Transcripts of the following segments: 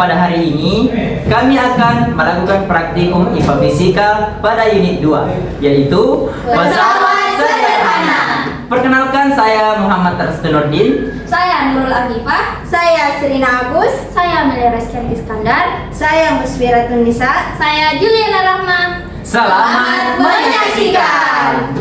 pada hari ini kami akan melakukan praktikum IPA Fisika pada unit 2, yaitu pesawat sederhana. Perkenalkan, saya Muhammad Nurdin. Saya Nurul Arifah. Saya Serina Agus. Saya Amelia Rizky Iskandar. Saya Musfiratun Nisa. Saya Juliana Rahma. Selamat menyaksikan.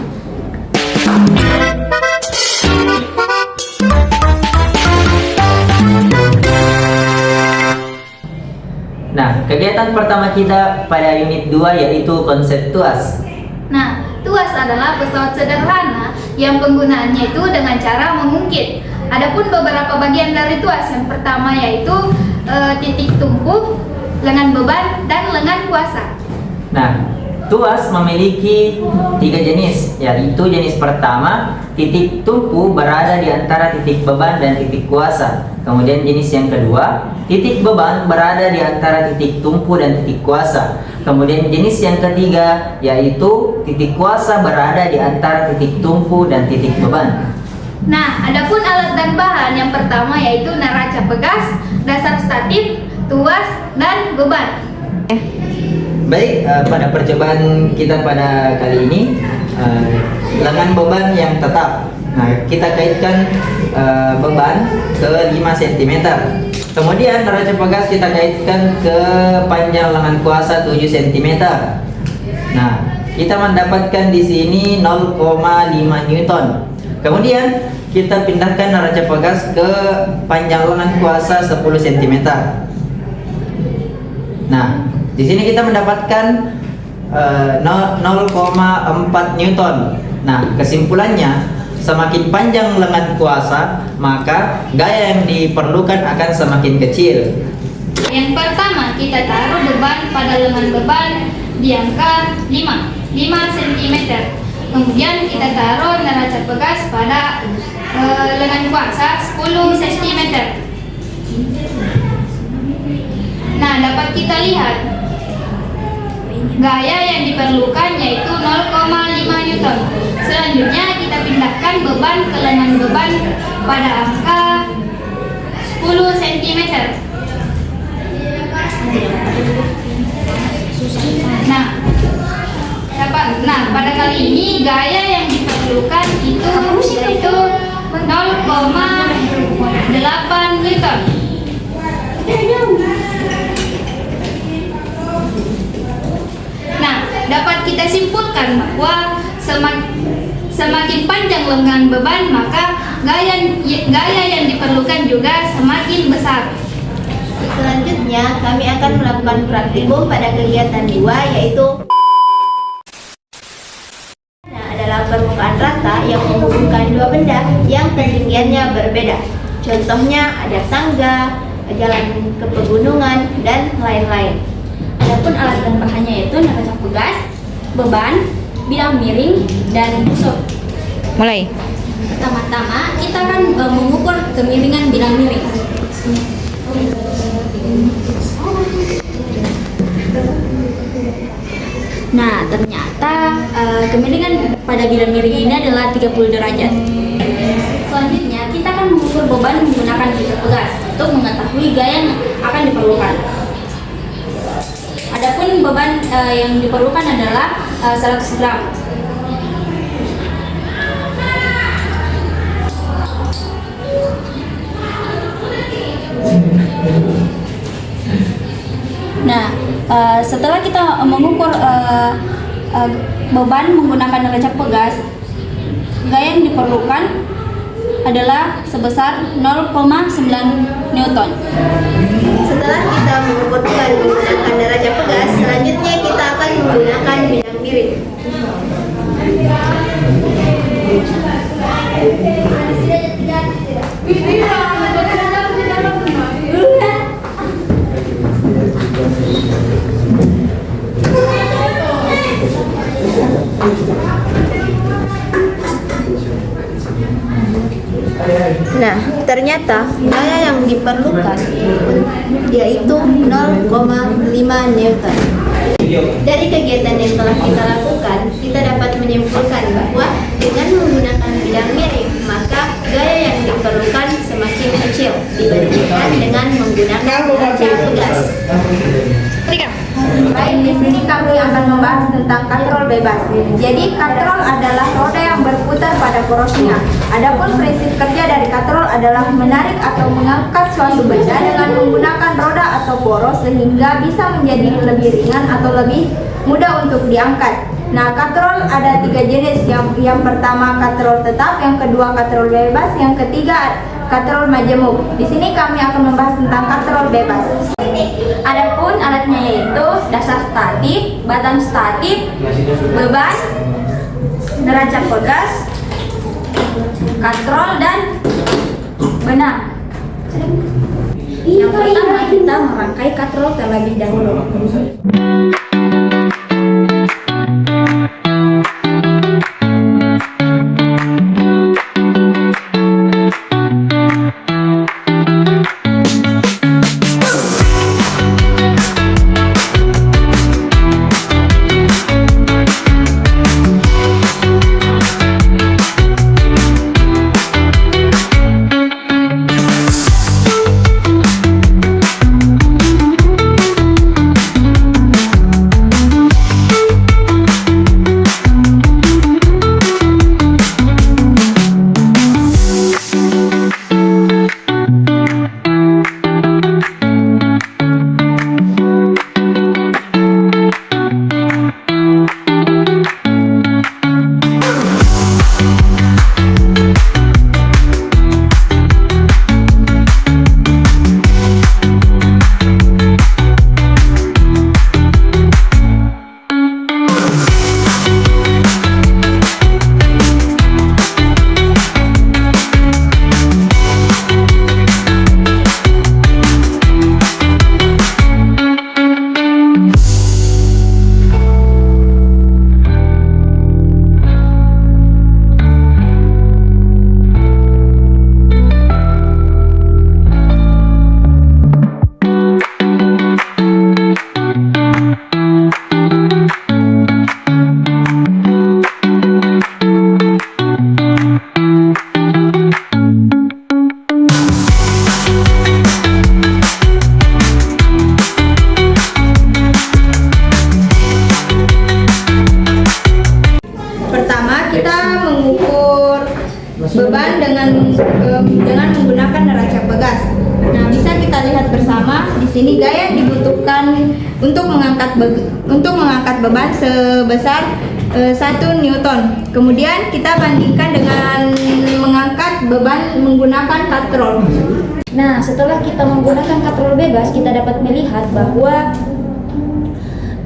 Nah, kegiatan pertama kita pada unit 2 yaitu konsep TUAS. Nah, TUAS adalah pesawat sederhana yang penggunaannya itu dengan cara mengungkit. Adapun beberapa bagian dari TUAS, yang pertama yaitu titik tumpu, lengan beban, dan lengan kuasa. Nah, TUAS memiliki 3 jenis, yaitu jenis pertama, titik tumpu berada di antara titik beban dan titik kuasa. Kemudian jenis yang kedua, titik beban berada di antara titik tumpu dan titik kuasa. Kemudian jenis yang ketiga, yaitu titik kuasa berada di antara titik tumpu dan titik beban. Nah, adapun alat dan bahan, yang pertama yaitu neraca pegas, dasar statif, TUAS, dan beban. Baik, pada percobaan kita pada kali ini, lengan beban yang tetap. Nah, kita kaitkan beban ke 5 cm. Kemudian neraca pegas kita kaitkan ke panjang lengan kuasa 7 cm. Nah, kita mendapatkan di sini 0,5 Newton. Kemudian kita pindahkan neraca pegas ke panjang lengan kuasa 10 cm. Nah, di sini kita mendapatkan 0,4 Newton. Nah, kesimpulannya, semakin panjang lengan kuasa, maka gaya yang diperlukan akan semakin kecil. Yang pertama, kita taruh beban pada lengan beban di angka 5 cm. Kemudian kita taruh neraca pegas pada lengan kuasa 10 cm. Nah, dapat kita lihat gaya yang diperlukan yaitu 0,5 Newton. Selanjutnya kita pindahkan beban ke lengan beban pada angka 10 cm. Nah, pada kali ini gaya yang diperlukan itu yaitu 0,8 Newton. Nah, dapat kita simpulkan bahwa semakin panjang lengan beban, maka gaya yang diperlukan juga semakin besar. Selanjutnya, kami akan melakukan praktikum pada kegiatan 2, yaitu adalah permukaan rata yang menghubungkan dua benda yang ketinggiannya berbeda. Contohnya ada tangga, jalan ke pegunungan, dan lain-lain. Adapun alat dan bahannya yaitu neraca pegas, beban, bilang miring, dan busur. Mulai. Pertama-tama kita akan mengukur kemiringan bilang miring. Nah, ternyata kemiringan pada bilang miring ini adalah 30 derajat. Selanjutnya kita akan mengukur beban menggunakan neraca pegas untuk mengetahui gaya yang akan diperlukan. Adapun beban yang diperlukan adalah 100 gram. Nah, setelah kita mengukur beban menggunakan neraca pegas, gaya yang diperlukan adalah sebesar 0,9 Newton. Setelah kita mengukur beban menggunakan neraca pegas, selanjutnya kita akan menggunakan bilang miring. Nah, ternyata gaya yang diperlukan yaitu 0,5 Newton. Dari kegiatan yang telah kita lakukan, kita dapat menyimpulkan bahwa dengan menggunakan bidang miring, maka gaya yang diperlukan semakin kecil dibandingkan dengan menggunakan neraca pegas. membahas tentang katrol bebas. Jadi katrol adalah roda yang berputar pada porosnya. Adapun prinsip kerja dari katrol adalah menarik atau mengangkat suatu benda dengan menggunakan roda atau poros sehingga bisa menjadi lebih ringan atau lebih mudah untuk diangkat. Nah, katrol ada 3 jenis. Yang pertama katrol tetap, yang kedua katrol bebas, yang ketiga katrol majemuk. Di sini kami akan membahas tentang katrol bebas. Adapun alatnya yaitu dasar statik, batang statik, beban, neraca pegas, katrol dan benang. Yang pertama kita merangkai katrol terlebih dahulu. beban dengan menggunakan neraca pegas. Nah, bisa kita lihat bersama di sini gaya yang dibutuhkan untuk mengangkat beban sebesar 1 Newton. Kemudian kita bandingkan dengan mengangkat beban menggunakan katrol. Nah, setelah kita menggunakan katrol bebas, kita dapat melihat bahwa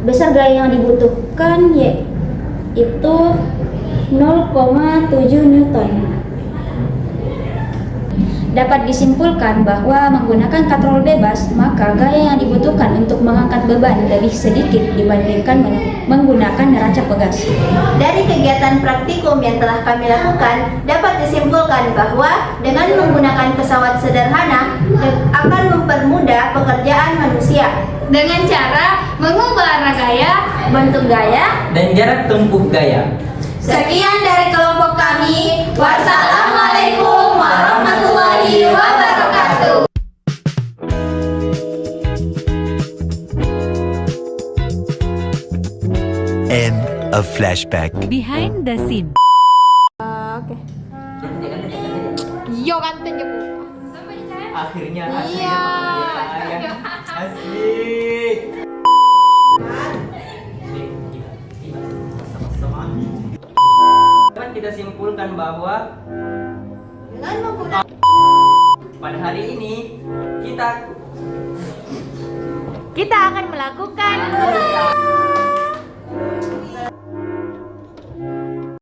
besar gaya yang dibutuhkan yaitu 0,7 Newton. Dapat disimpulkan bahwa menggunakan katrol bebas, maka gaya yang dibutuhkan untuk mengangkat beban lebih sedikit dibandingkan menggunakan neraca pegas. Dari kegiatan praktikum yang telah kami lakukan, dapat disimpulkan bahwa dengan menggunakan pesawat sederhana akan mempermudah pekerjaan manusia dengan cara mengubah arah gaya, bentuk gaya, dan jarak tempuh gaya. Sekian dari kelompok kami. Wassalamualaikum warahmatullahi wabarakatuh. End of flashback. Behind the scene. Oke. Yo kanten yo. Akhirnya Iya. Asik. Dapat kita simpulkan bahwa Dengan menggunakan pada hari ini kita kita akan melakukan